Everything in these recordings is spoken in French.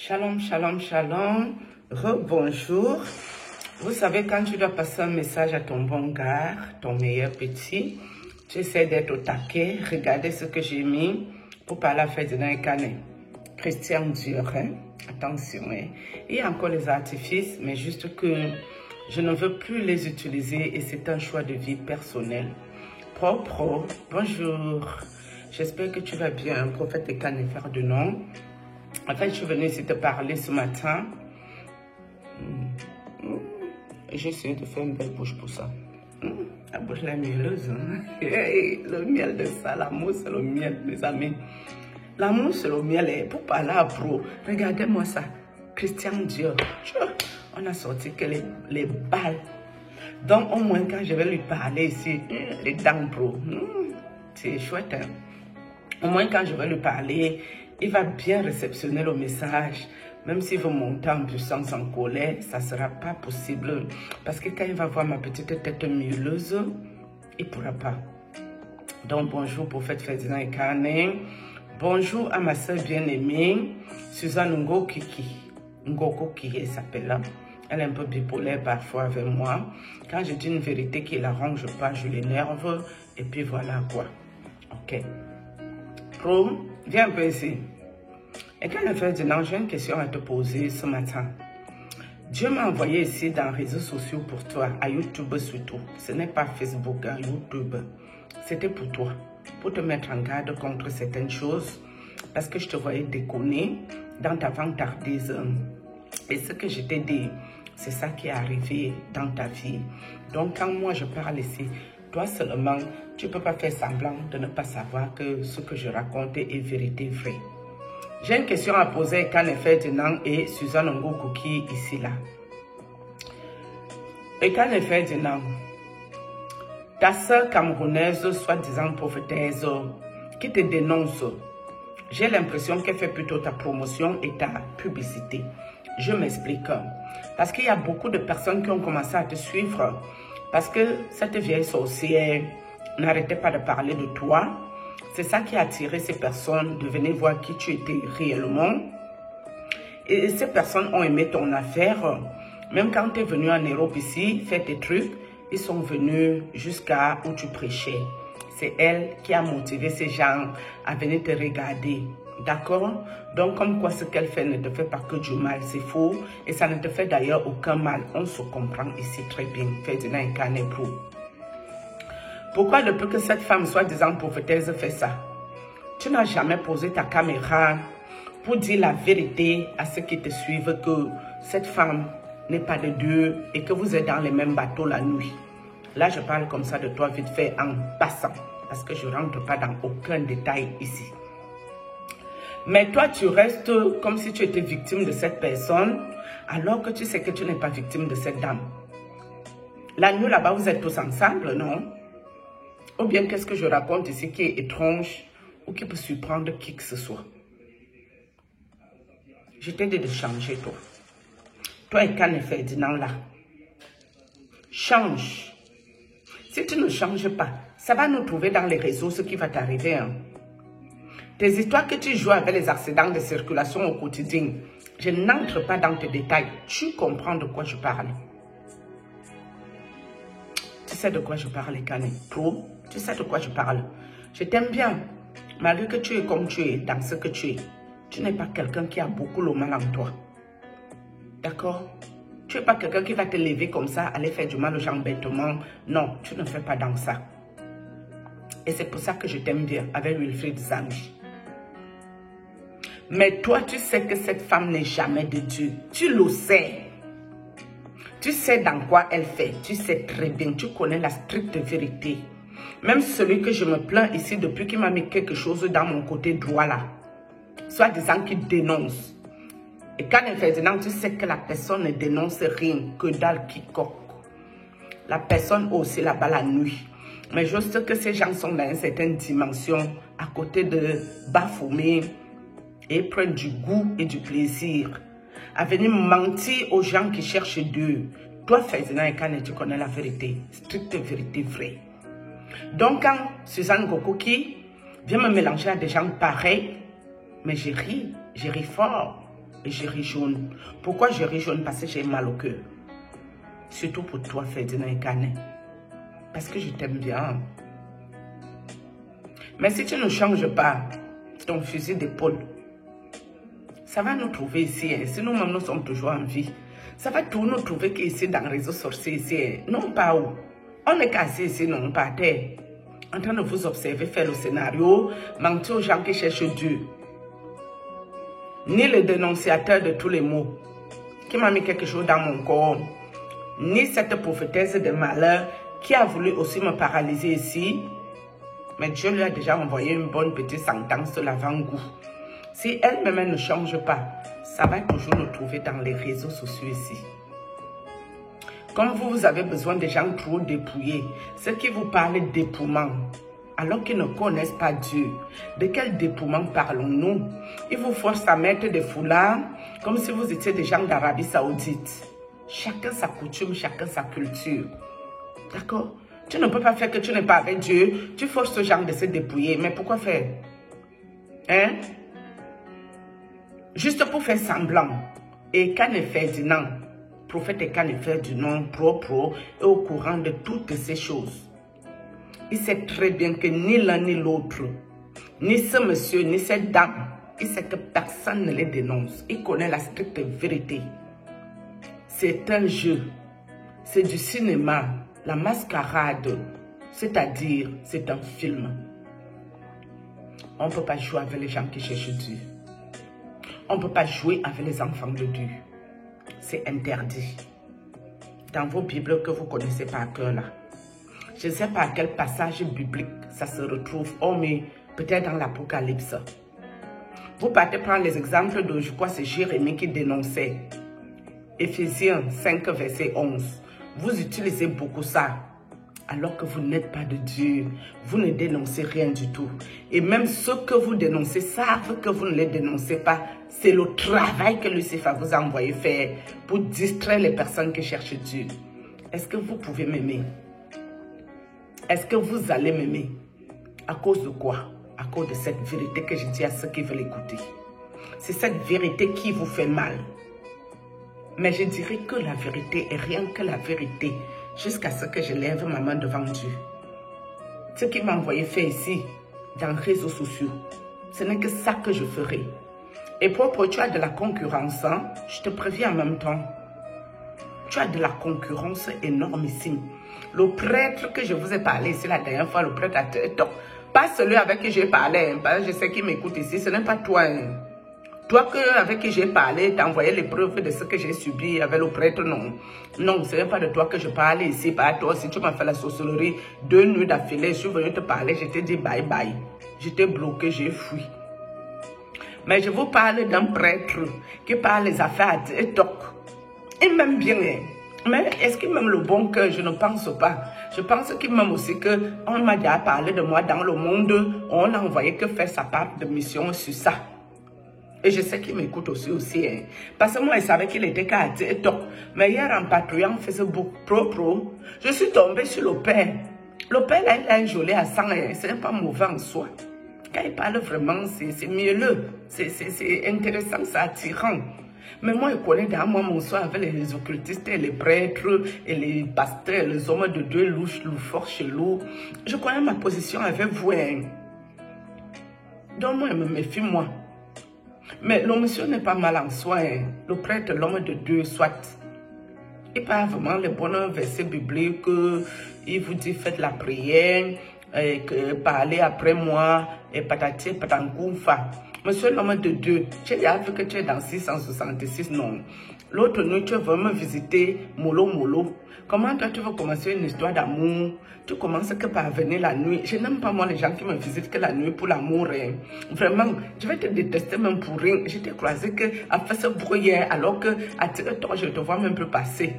Shalom, shalom, shalom. Rebonjour. Vous savez, quand tu dois passer un message à ton bon gars, ton meilleur petit, tu essaies d'être au taquet. Regardez ce que j'ai mis pour parler à Ferdinand Ekane. Christian Dior, hein? Attention, hein? Il y a encore les artifices, mais juste que je ne veux plus les utiliser et c'est un choix de vie personnel. Pro, bonjour. J'espère que tu vas bien, prophète Ekane, frère de nom. En fait, je suis venue ici te parler ce matin. J'ai essayé de faire une belle bouche pour ça. La bouche est mielleuse. Hein? Le miel de ça, l'amour c'est le miel, mes amis. L'amour c'est le miel. Pour parler à pro, regardez-moi ça. Christian Dior. On a sorti que les balles. Donc au moins quand je vais lui parler ici, les dents pro. C'est chouette. Hein? Au moins quand je vais lui parler, il va bien réceptionner le message. Même s'il veut monter en puissance, en colère, ça ne sera pas possible. Parce que quand il va voir ma petite tête mielleuse, il ne pourra pas. Donc bonjour prophète Ferdinand Ekane. Bonjour à ma soeur bien-aimée, Suzanne Ngokiki. Ngokiki, elle s'appelle là. Elle est un peu bipolaire parfois avec moi. Quand je dis une vérité qui l'arrange pas, je l'énerve. Et puis voilà quoi. Ok. Pro, viens un peu ici. Et quand le Ferdinand, j'ai une question à te poser ce matin. Dieu m'a envoyé ici dans les réseaux sociaux pour toi, à YouTube surtout. Ce n'est pas Facebook, à YouTube. C'était pour toi, pour te mettre en garde contre certaines choses. Parce que je te voyais déconner dans ta vantardise. Et ce que je t'ai dit, c'est ça qui est arrivé dans ta vie. Donc quand moi je parle ici, toi seulement, tu ne peux pas faire semblant de ne pas savoir que ce que je raconte est vérité vraie. J'ai une question à poser à Ekane Ferdinand et Suzanne Ngokiki ici là. Ekane Ferdinand, ta soeur camerounaise, soi-disant prophétesse, qui te dénonce, j'ai l'impression qu'elle fait plutôt ta promotion et ta publicité. Je m'explique. Parce qu'il y a beaucoup de personnes qui ont commencé à te suivre. Parce que cette vieille sorcière n'arrêtait pas de parler de toi. C'est ça qui a attiré ces personnes de venir voir qui tu étais réellement. Et ces personnes ont aimé ton affaire. Même quand tu es venu en Europe ici, faire tes trucs, ils sont venus jusqu'à où tu prêchais. C'est elle qui a motivé ces gens à venir te regarder. D'accord? Donc, comme quoi ce qu'elle fait ne te fait pas que du mal, c'est faux. Et ça ne te fait d'ailleurs aucun mal. On se comprend ici très bien. Ferdinand Ekane Pro. Pourquoi depuis que cette femme, soi-disant prophétesse, fait ça? Tu n'as jamais posé ta caméra pour dire la vérité à ceux qui te suivent que cette femme n'est pas de Dieu et que vous êtes dans les mêmes bateaux la nuit. Là, je parle comme ça de toi vite fait en passant parce que je ne rentre pas dans aucun détail ici. Mais toi, tu restes comme si tu étais victime de cette personne alors que tu sais que tu n'es pas victime de cette dame. La nuit là-bas, vous êtes tous ensemble, non? Ou bien qu'est-ce que je raconte ici qui est étrange ou qui peut surprendre qui que ce soit. Je t'ai dit de changer, toi. Toi, Ekane Ferdinand, là. Change. Si tu ne changes pas, ça va nous trouver dans les réseaux ce qui va t'arriver. Hein. Tes histoires que tu joues avec les accidents de circulation au quotidien, je n'entre pas dans tes détails. Tu comprends de quoi je parle. Tu sais de quoi je parle, Ekane Pro. Tu sais de quoi je parle. Je t'aime bien. Malgré que tu es comme tu es, dans ce que tu es, tu n'es pas quelqu'un qui a beaucoup le mal en toi. D'accord? Tu n'es pas quelqu'un qui va te lever comme ça, aller faire du mal aux gens bêtement. Non, tu ne fais pas dans ça. Et c'est pour ça que je t'aime bien avec Wilfried Zangi. Mais toi, tu sais que cette femme n'est jamais de Dieu. Tu le sais. Tu sais dans quoi elle fait. Tu sais très bien. Tu connais la stricte vérité. Même celui que je me plains ici depuis qu'il m'a mis quelque chose dans mon côté droit là. Soit disant qu'il dénonce. Et quand Ferdinand, tu sais que la personne ne dénonce rien que dalle quiconque. La personne aussi là-bas la nuit. Mais juste que ces gens sont dans une certaine dimension à côté de bafoumer et prennent du goût et du plaisir à venir mentir aux gens qui cherchent Dieu. Toi, Ferdinand Ekane, tu connais la vérité, stricte vérité vraie. Donc, quand Suzanne Ngokiki vient me mélanger à des gens pareils, mais j'ai ri fort. et je ris jaune. Pourquoi je ris jaune? Parce que j'ai mal au cœur. Surtout pour toi, Ferdinand Ekane. Parce que je t'aime bien. Mais si tu ne changes pas ton fusil d'épaule, ça va nous trouver ici. Hein. Si nous-mêmes nous sommes toujours en vie, ça va tout nous trouver qu'ici dans le réseau sorcier ici. Hein. Non, pas où. On est cassé ici, non, pas à terre. En train de vous observer, faire le scénario, mentir aux gens qui cherchent Dieu. Ni le dénonciateur de tous les maux, qui m'a mis quelque chose dans mon corps, ni cette prophétesse de malheur qui a voulu aussi me paralyser ici. Mais Dieu lui a déjà envoyé une bonne petite sentence de l'avant-goût. Si elle-même ne change pas, ça va toujours nous trouver dans les réseaux sociaux ici. Comme vous avez besoin de gens trop dépouillés, ceux qui vous parlent dépouillement, alors qu'ils ne connaissent pas Dieu. De quel dépouillement parlons-nous? Ils vous forcent à mettre des foulards comme si vous étiez des gens d'Arabie Saoudite. Chacun sa coutume, chacun sa culture. D'accord? Tu ne peux pas faire que tu n'es pas avec Dieu. Tu forces ce genre de se dépouiller. Mais pourquoi faire? Hein? Juste pour faire semblant. Et Ekane Ferdinand, prophète Ekane Ferdinand, pro, est au courant de toutes ces choses. Il sait très bien que ni l'un ni l'autre, ni ce monsieur, ni cette dame, il sait que personne ne les dénonce. Il connaît la stricte vérité. C'est un jeu. C'est du cinéma. La mascarade, c'est-à-dire, c'est un film. On ne peut pas jouer avec les gens qui cherchent Dieu. On ne peut pas jouer avec les enfants de Dieu. C'est interdit. Dans vos Bibles que vous connaissez par cœur là. Je ne sais pas à quel passage biblique ça se retrouve. Oh, mais peut-être dans l'Apocalypse. Vous partez prendre les exemples de, je crois, c'est Jérémie qui dénonçait. Éphésiens 5, verset 11. Vous utilisez beaucoup ça, alors que vous n'êtes pas de Dieu. Vous ne dénoncez rien du tout. Et même ceux que vous dénoncez savent que vous ne les dénoncez pas. C'est le travail que Lucifer vous a envoyé faire pour distraire les personnes qui cherchent Dieu. Est-ce que vous pouvez m'aimer? Est-ce que vous allez m'aimer? À cause de quoi? À cause de cette vérité que je dis à ceux qui veulent écouter. C'est cette vérité qui vous fait mal. Mais je dirais que la vérité est rien que la vérité jusqu'à ce que je lève ma main devant Dieu. Ce qui m'a envoyé faire ici, dans les réseaux sociaux, ce n'est que ça que je ferai. Et propre, tu as de la concurrence, hein? Je te préviens en même temps. Tu as de la concurrence énormissime. Le prêtre que je vous ai parlé ici la dernière fois, le prêtre pas celui avec qui j'ai parlé, hein, parce que je sais qu'il m'écoute ici, ce n'est pas toi. Hein. Toi avec qui j'ai parlé, t'as envoyé les preuves de ce que j'ai subi avec le prêtre, non. Non, ce n'est pas de toi que je parle ici, pas toi. Si tu m'as fait la sorcellerie 2 nuits d'affilée, je suis venu te parler, je t'ai dit bye bye. Je t'ai bloqué, j'ai fui. Mais je vous parle d'un prêtre qui parle les affaires à TikTok. Il m'aime bien, mais est-ce qu'il m'aime le bon cœur? Je ne pense pas. Je pense qu'il m'aime aussi qu'on m'a déjà parlé de moi dans le monde. On n'a envoyé que faire sa part de mission sur ça. Et je sais qu'il m'écoute aussi. Hein. Parce que moi, il savait qu'il était qu'à TikTok. Mais hier, en patrouillant Facebook pro, je suis tombée sur le père. Le père, là, il a un joli accent. Hein. Ce n'est pas mauvais en soi. Quand il parle vraiment, c'est mielleux. C'est intéressant, c'est attirant. Mais moi, je connais dans moi mon soir avec les occultistes et les prêtres et les pasteurs, les hommes de Dieu louches, forts, chelous. Je connais ma position avec vous. Hein. Donc moi, je me méfie, moi. Mais le monsieur n'est pas mal en soi. Hein. Le prêtre, l'homme de Dieu, soit. Il parle vraiment les bons versets bibliques. Il vous dit, faites la prière, et que parlez après moi, et patati, patankoufa. Monsieur l'homme de Dieu, tu as vu que tu es dans 666, non. L'autre nuit, tu veux me visiter, mollo. Comment toi, tu veux commencer une histoire d'amour? Tu commences que par venir la nuit. Je n'aime pas moi les gens qui me visitent que la nuit pour l'amour. Hein. Vraiment, je vais te détester même pour rien. Je t'ai croisé qu'à faire ce bruit alors que à toi, je te vois même plus passer.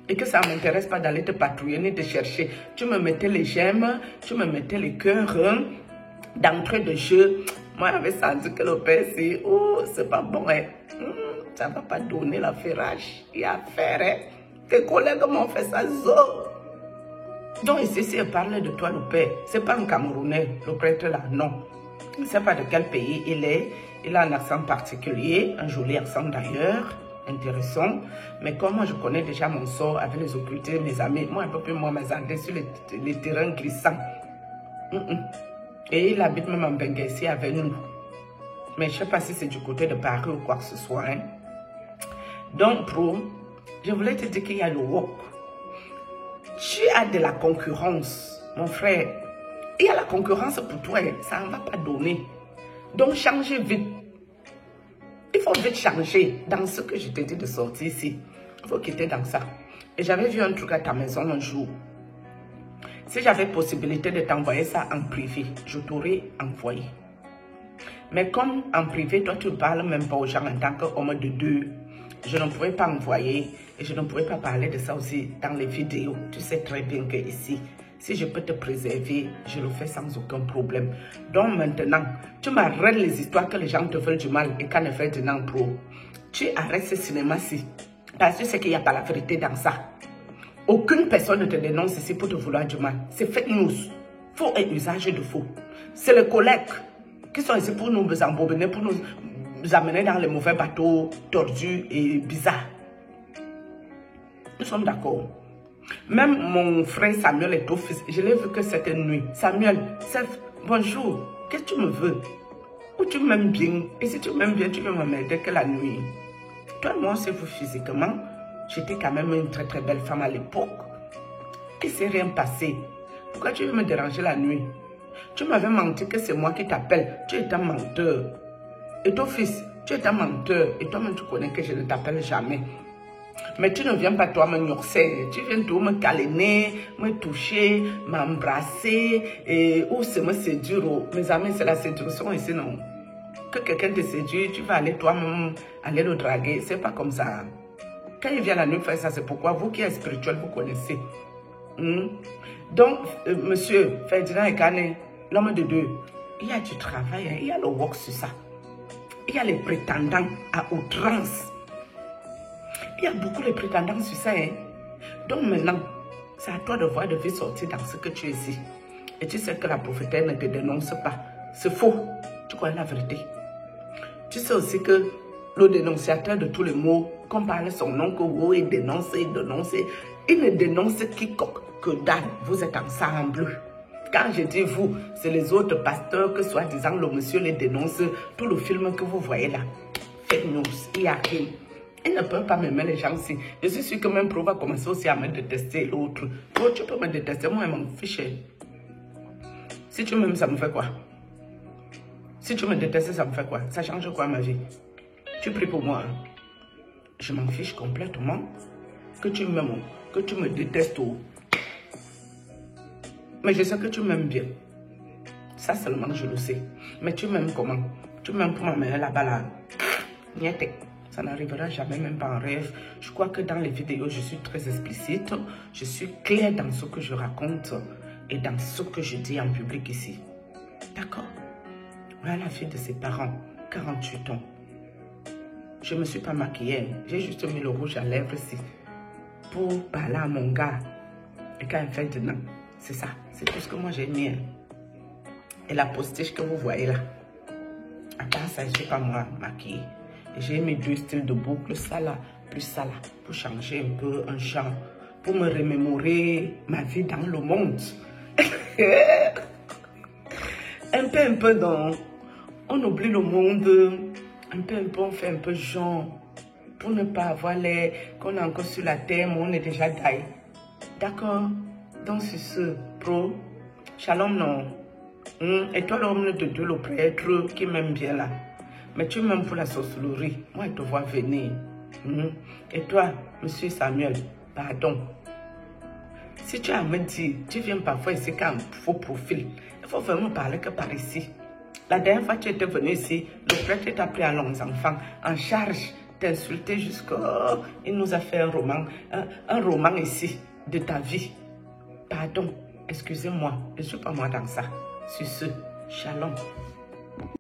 Et que ça ne m'intéresse pas d'aller te patrouiller ni te chercher. Tu me mettais les j'aime, tu me mettais les cœurs hein, d'entrée de jeu. Moi, j'avais senti que le père, c'est pas bon. Hein. Ça ne va pas donner la ferrage. Il y a à faire. Hein. Tes collègues m'ont fait ça. Donc ici, si elle parle de toi, le père, c'est pas un Camerounais, le prêtre là, non. Il ne sait pas de quel pays il est. Il a un accent particulier, un joli accent d'ailleurs, intéressant. Mais comme moi, je connais déjà mon sort avec les occultés, mes amis, moi, un peu plus moi, m'attendais sur les terrains glissants. Et il habite même en Bengue ici avec nous. Mais je ne sais pas si c'est du côté de Paris ou quoi que ce soit. Hein. Donc, Pro, je voulais te dire qu'il y a le wok. Tu as de la concurrence, mon frère. Il y a la concurrence pour toi, ça ne va pas donner. Donc, changez vite. Il faut vite changer dans ce que je t'ai dit de sortir ici. Il faut quitter dans ça. Et j'avais vu un truc à ta maison un jour. Si j'avais possibilité de t'envoyer ça en privé, je t'aurais envoyé. Mais comme en privé, toi, tu ne parles même pas aux gens en tant qu'homme de deux, je ne pouvais pas envoyer et je ne pouvais pas parler de ça aussi dans les vidéos. Tu sais très bien que ici, si je peux te préserver, je le fais sans aucun problème. Donc maintenant, tu m'arrêtes les histoires que les gens te veulent du mal et qu'en effet, Ferdinand Pro, tu arrêtes ce cinéma-ci. Parce que tu sais qu'il n'y a pas la vérité dans ça. Aucune personne ne te dénonce ici pour te vouloir du mal. C'est fake news. Faux et usage de faux. C'est les collègues qui sont ici pour nous embobiner, pour nous amener dans les mauvais bateaux tordus et bizarres. Nous sommes d'accord. Même mon frère Samuel est au fils. Je l'ai vu que cette nuit. Samuel, bonjour. Qu'est-ce que tu me veux? Ou tu m'aimes bien? Et si tu m'aimes bien, tu veux m'aider que la nuit. Toi et moi, c'est vous physiquement. J'étais quand même une très très belle femme à l'époque. Il ne s'est rien passé. Pourquoi tu veux me déranger la nuit? Tu m'avais menti que c'est moi qui t'appelle. Tu es un menteur. Et ton fils, tu es un menteur. Et toi-même, tu connais que je ne t'appelle jamais. Mais tu ne viens pas toi me nourcer. Tu viens tout me câliner, me toucher, m'embrasser. Ou c'est me séduire. Mes amis, c'est la séduction ici, non? Que quelqu'un te séduit, tu vas aller toi-même aller le draguer. C'est pas comme ça. Quand il vient la nuit faire ça, c'est pourquoi vous qui êtes spirituel, vous connaissez. Donc, monsieur Ferdinand Ekane, l'homme de deux, il y a du travail, hein, il y a le work sur ça. Il y a les prétendants à outrance. Il y a beaucoup de prétendants sur ça. Hein. Donc maintenant, c'est à toi de voir de vite sortir dans ce que tu es ici. Et tu sais que la prophétesse ne te dénonce pas. C'est faux. Tu connais la vérité. Tu sais aussi que le dénonciateur de tous les mots, qu'on parle son nom, que vous, il dénonce, il ne dénonce quiconque que dalle. Vous êtes ensemble. Quand je dis vous, c'est les autres pasteurs que soi-disant le monsieur les dénonce. Tout le film que vous voyez là. Fake news, il n'y a rien. Ils ne peuvent pas me mettre les gens ici. Je suis sûr que même Pro va commencer aussi à me détester l'autre. Pro, tu peux me détester, moi, je m'en fiche. Si tu m'aimes, ça me fait quoi? Si tu me détestes, ça me fait quoi? Ça change quoi ma vie? Tu pries pour moi. Hein? Je m'en fiche complètement. Que tu m'aimes, que tu me détestes. Mais je sais que tu m'aimes bien. Ça seulement, je le sais. Mais tu m'aimes comment? Tu m'aimes pour m'amener là-bas là. Niette. Ça n'arrivera jamais, même pas en rêve. Je crois que dans les vidéos, je suis très explicite. Je suis claire dans ce que je raconte et dans ce que je dis en public ici. D'accord? Voilà la fille de ses parents, 48 ans. Je ne me suis pas maquillée. J'ai juste mis le rouge à lèvres ici pour parler à mon gars. Et quand il fait de non, c'est ça. C'est tout ce que moi j'ai mis. Et la postiche que vous voyez là. À part ça, je ne suis pas moi maquillée. J'ai mis 2 styles de boucles, ça là, plus ça là, pour changer un peu un champ, pour me remémorer ma vie dans le monde. un peu dans... On oublie le monde, un peu, on fait un peu genre, pour ne pas avoir l'air qu'on est encore sur la terre, mais on est déjà d'ailleurs. D'accord? Donc c'est ce, Pro, shalom non. Et toi l'homme de Dieu, le prêtre qui m'aime bien là. Mais tu m'aimes pour la sorcellerie. Moi, je te vois venir. Et toi, monsieur Samuel, pardon. Si tu as à me dire, tu viens parfois ici quand un faux profil, il faut vraiment parler que par ici. La dernière fois que tu étais venu ici, le prêtre t'a pris à leurs enfants en charge, t'insulter jusqu'à... Oh, il nous a fait un roman ici de ta vie. Pardon, excusez-moi, je ne suis pas moi dans ça. Sur ce, shalom.